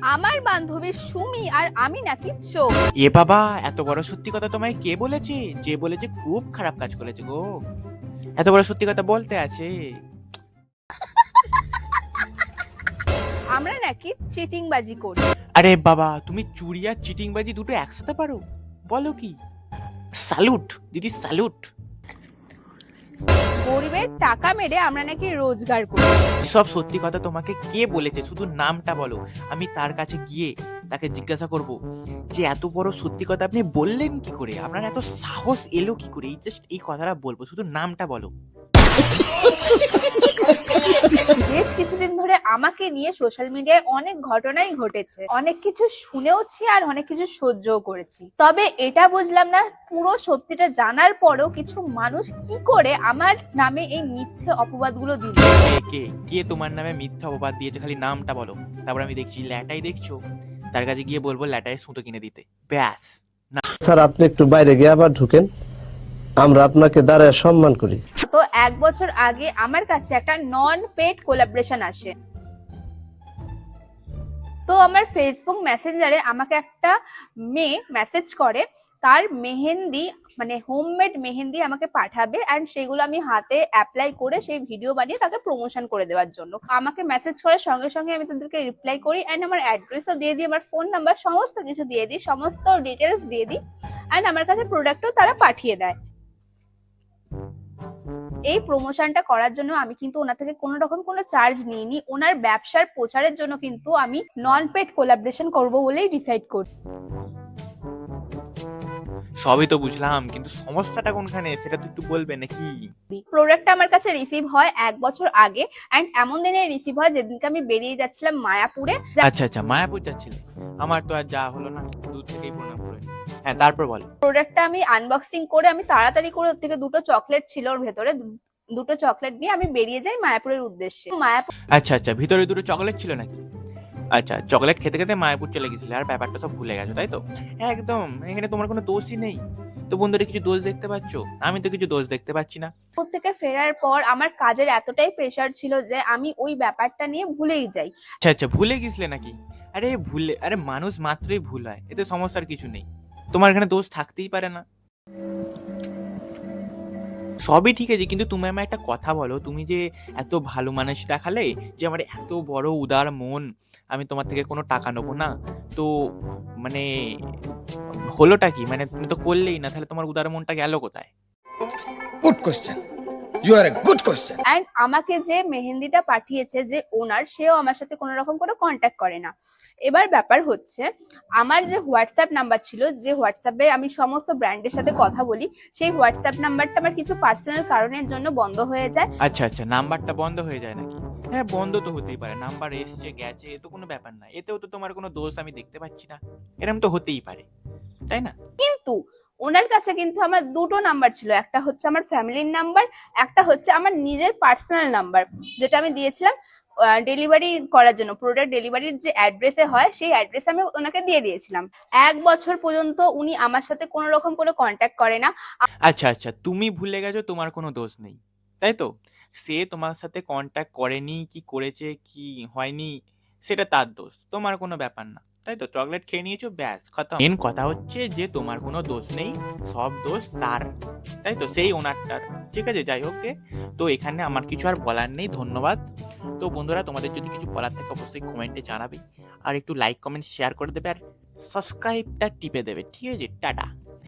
আমার বান্ধবী সুমি আর আমি নাকি চোর। এ বাবা, এত বড় সত্যি কথা তোমায় কে বলেছে? যে বলেছে খুব খারাপ কাজ করেছে গো। এত বড় সত্যি কথা বলতে আছে। আমরা নাকি চিটিংবাজি করি। আরে বাবা, তুমি চুরি আর চিটিংবাজি দুটো একসাথে পারো? বলো কি? স্যালুট দিদি, স্যালুট। গরিবের টাকা মেরে আমরা নাকি রোজগার করি। সব সত্যি কথা তোমাকে কে বলেছে? শুধু নামটা বলো, আমি তার কাছে গিয়ে তাকে জিজ্ঞাসা করব যে এত বড় সত্যি কথা আপনি বললেন কি করে, আপনার এত সাহস এলো কি করে? এই জাস্ট এই কথাটা বলবো, শুধু নামটা বলো। বেশ কিছুদিন ধরে আমাকে নিয়ে সোশ্যাল মিডিয়ায় অনেক ঘটনাই ঘটেছে, অনেক কিছু শুনেওছি আর অনেক কিছু সহ্যও করেছি। তবে এটা বুঝলাম না, পুরো সত্যিটা জানার পরেও কিছু মানুষ কি করে আমার নামে এই মিথ্যে অপবাদগুলো দিল। কে কে কে তোমার নামে মিথ্যা অপবাদ দিয়েছে? খালি নামটা বলো, তারপর আমি দেখছি ল্যাটাই দেখছো, তার কাছে গিয়ে বলবো ল্যাটায় সুতো কিনে দিতে, ব্যাস। স্যার, আপনি একটু বাইরে গিয়ে আবার ঢুকেন, আমরা আপনাকে দাঁড়ায় সম্মান করি। তো 1 বছর আগে আমার কাছে একটা নন পেড কোলাবরেশন আসে। তো আমার ফেসবুক মেসেঞ্জারে আমাকে একটা মেয়ে মেসেজ করে, তার মেহেন্দি মানে হোমমেড মেহেন্দি আমাকে পাঠাবে অ্যান্ড সেগুলো আমি হাতে অ্যাপ্লাই করে সেই ভিডিও বানিয়ে তাকে প্রমোশন করে দেওয়ার জন্য আমাকে মেসেজ করার সঙ্গে সঙ্গে আমি তাদেরকে রিপ্লাই করি অ্যান্ড আমার অ্যাড্রেসও দিয়ে দিই, আমার ফোন নাম্বার সমস্ত কিছু দিয়ে দিই, সমস্ত ডিটেলস দিয়ে দিই অ্যান্ড আমার কাছে প্রোডাক্টও তারা পাঠিয়ে দেয়। এই প্রমোশনটা করার জন্য আমি কিন্তু ওনার থেকে কোনো রকম কোনো চার্জ নিইনি। ওনার ব্যবসার প্রচারের জন্য কিন্তু আমি নন পেড কোলাবরেশন করব বলেই ডিসাইড করি। সবই তো বুঝলাম, কিন্তু সমস্যাটা কোনখানে সেটা তো একটু বলবে নাকি? প্রোডাক্টটা আমার কাছে রিসিভ হয় 1 বছর আগে অ্যান্ড এমন দিনে রিসিভ হয় যেদিনকে আমি বেরিয়ে যাচ্ছিলাম মায়াপুরে। আচ্ছা আচ্ছা, মায়াপুর যাচ্ছিলে? আমার তো আর যা হলো না, দূর থেকেই প্রণাম করে। হ্যাঁ, তারপর বলো। প্রোডাক্টটা আমি আনবক্সিং করে আমি তাড়াতাড়ি করে ওর থেকে দুটো চকলেট ছিল ওর ভেতরে, দুটো চকলেট নিয়ে আমি বেরিয়ে যাই মায়াপুরের উদ্দেশ্যে। মায়াপুর আচ্ছা আচ্ছা, ভিতরে দুটো চকলেট ছিল নাকি? আচ্ছা, চকলেট খেতে খেতে মায়াপুর চলে গেছিলে আর ব্যাপারটা সব ভুলে গেছো, তাই তো? একদম, এখানে তোমার কোনো দোষই নেই। তো বন্ধুরা কিছু দোষ দেখতে পাচ্ছ? আমি তো কিছু দোষ দেখতে পাচ্ছি না। থেকে ফেরার পর আমার কাজের এতটাই প্রেশার ছিল যে আমি ওই ব্যাপারটা নিয়ে ভুলেই যাই। আচ্ছা আচ্ছা, ভুলে গেছিলে নাকি? আরে মানুষ মাত্রই ভুল হয়, এতে সমস্যার কিছু নেই। তোমার এখানে দোষ থাকতেই পারে না। সবই ঠিক আছে, কিন্তু তুমি আমায় একটা কথা বলো, তুমি যে এত ভালো মানুষ দেখালে, যে আমার এত বড় উদার মন, আমি তোমার থেকে কোনো টাকা নেবো না, তো মানে হলোটা কি? মানে তুমি তো করলেই না, তাহলে তোমার উদার মনটা গেল কোথায়? Good question. You are a good question. And আমাকে যে মেহেন্দিটা পাঠিয়েছে যে ওনার, সেও আমার সাথে কোনো রকম কোনো কন্ট্যাক্ট করে না। এবার ব্যাপার হচ্ছে, আমার যে হোয়াটসঅ্যাপ নাম্বার ছিল, যে হোয়াটসঅ্যাপে আমি সমস্ত ব্র্যান্ডের সাথে কথা বলি, সেই হোয়াটসঅ্যাপ নাম্বারটা আমার কিছু পার্সোনাল কারণের জন্য বন্ধ হয়ে যায়। আচ্ছা আচ্ছা, নাম্বারটা বন্ধ হয়ে যায় নাকি? হ্যাঁ, বন্ধ তো হতেই পারে, নাম্বার এসছে গেছে, এ তো কোনো ব্যাপার না, এতেও তো তোমার কোনো দোষ আমি দেখতে পাচ্ছি না, এরকম তো হতেই পারে, তাই না? কিন্তু ওনার কাছে কিন্তু আমার দুটো নাম্বার ছিল, একটা হচ্ছে আমার ফ্যামিলির নাম্বার, একটা হচ্ছে আমার নিজের পার্সোনাল নাম্বার, যেটা আমি দিয়েছিলাম ডেলিভারি করার জন্য। প্রোডাক্ট ডেলিভারির যে অ্যাড্রেসে হয় সেই অ্যাড্রেস আমি ওনাকে দিয়ে দিয়েছিলাম। 1 বছর পর্যন্ত উনি আমার সাথে কোনো রকম কোনো কন্ট্যাক্ট করে না। আচ্ছা আচ্ছা, তুমি ভুলে গেছো, তোমার কোনো দোষ নেই, তাই তো? সে তোমার সাথে কন্ট্যাক্ট করেনি কি করেছে কি হয়নি, সেটা তার দোষ, তোমার কোনো ব্যাপার না, তাই তো? চকলেট খেয়ে নিয়েছো, ব্যাস খতম। মেন কথা হচ্ছে যে তোমার কোনো দোষ নেই, সব দোষ তার, তাই তো? সেই ওনারটার। ঠিক আছে, যাই হোক গে। তো এখানে আমার কিছু আর বলার নেই, ধন্যবাদ। তো বন্ধুরা, তোমাদের যদি কিছু বলার থাকে অবশ্যই কমেন্টে জানাবে, আর একটু লাইক কমেন্ট শেয়ার করে দেবে, আর সাবস্ক্রাইবটা টিপে দেবে, ঠিক আছে? টাটা।